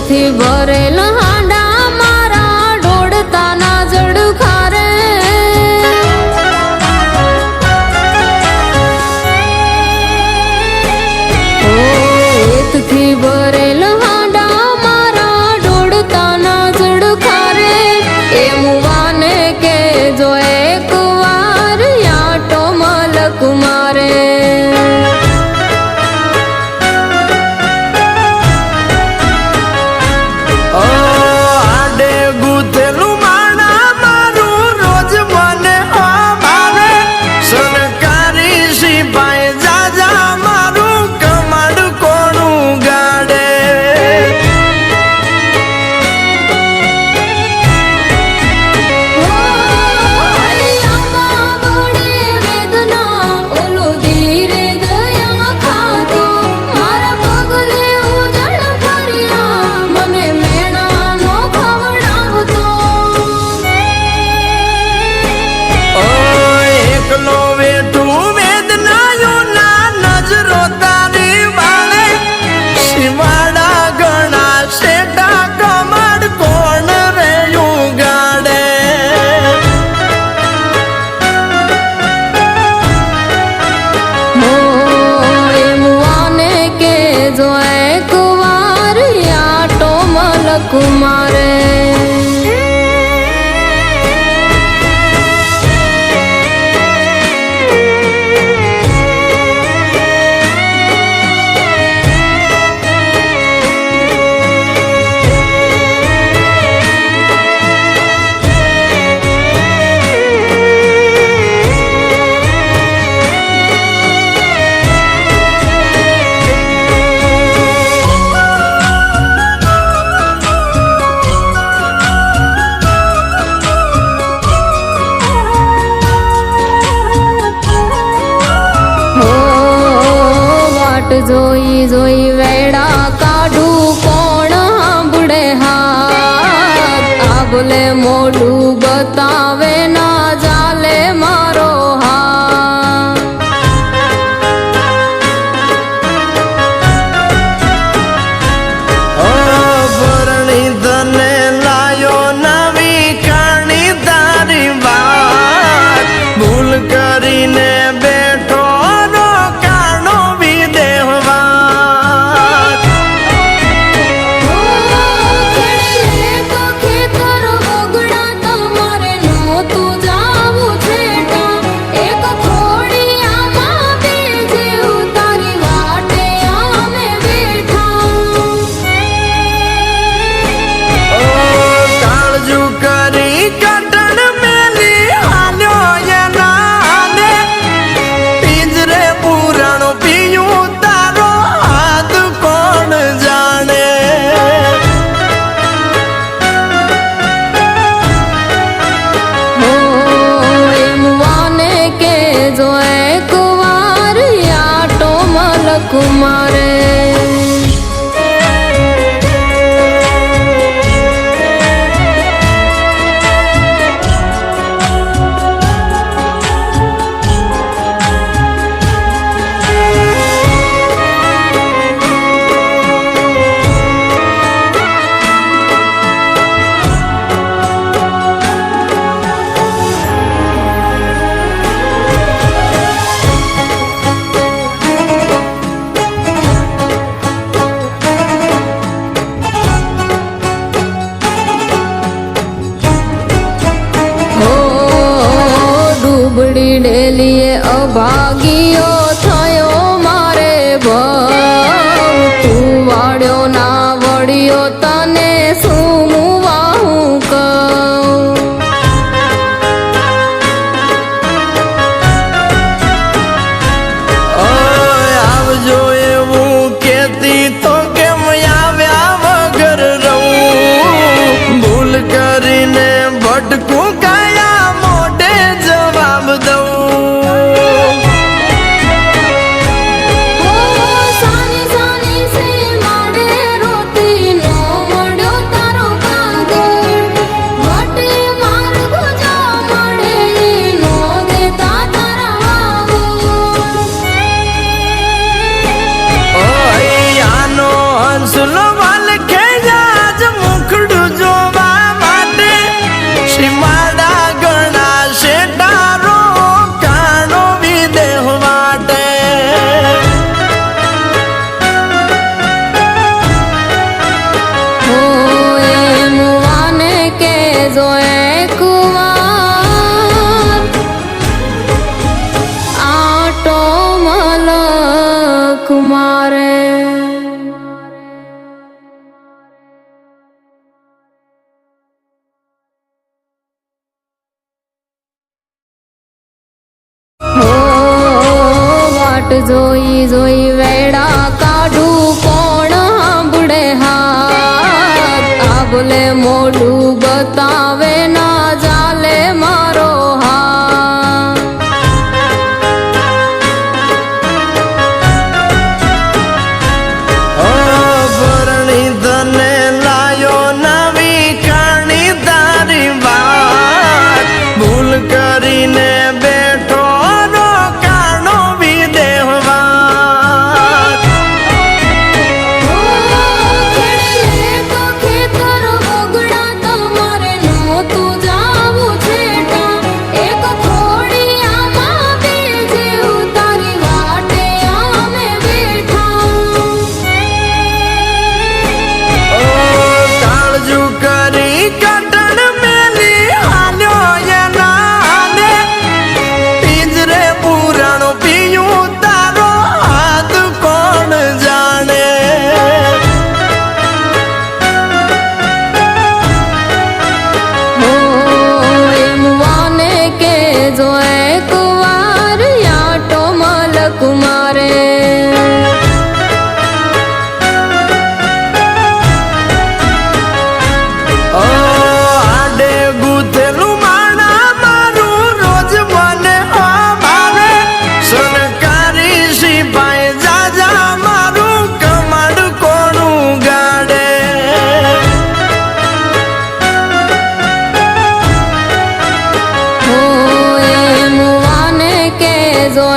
થી ભરેલ હાંડા મારા ઢોળતાના જડખા રે થી ભરેલ હાંડા મારા ઢોળતાના જડખા રે એ મુવાને કે જો એક વાર યાટો મલક મારે कुमारे જોઈ જોઈ વેડા કાઢું કોણ સાંભળે હાથ આ બોલે મોઢું બતાવે ના ચાલે મારો ભરણી તને લાયો નવી કાણી તારી વાત ભૂલ કરીને બેઠો कुमारे ડેલીએ અભાગીઓ થયો મારે ભાવ તું વાળ્યો ના વળ્યો તને શું મુવાહું કહું આવજો એવું કેતી તો કેમ આવ્યા વગર રહું ભૂલ કરીને ભટકું કયા મોઢે જવાબ દઉં મારે વાટ જોઈ જોઈ વેડા કાઢું કોણ સાંભળે હાથ આ બોલે મોઢું બતાવે ના ચાલે મારો હાથ ભરણી તને લાયો નવી કાણી તારી વાત ભૂલ કરીને બેઠો રોકાણો વિદેહવાત ખેતર ઓગણા તમારે નહોતું જાવું છેટા એક થોડી આમાં બેજે ઉતારી વાટે અમે બેઠા કાળજુ કરી કટણ મેલી હાલ્યો એના હાલે પિંજરે પુરાણો પીયું તારો હાથ કોણ જાણે એમ વાને કે જો એક વાર યાટો મલક મારે આડે ગુથેલું માણા મારું રોજ મને ભાવે સરકારી સિપાઈ જાજા મારું કમાડ કોણું ગાડે એમ વાને કે જો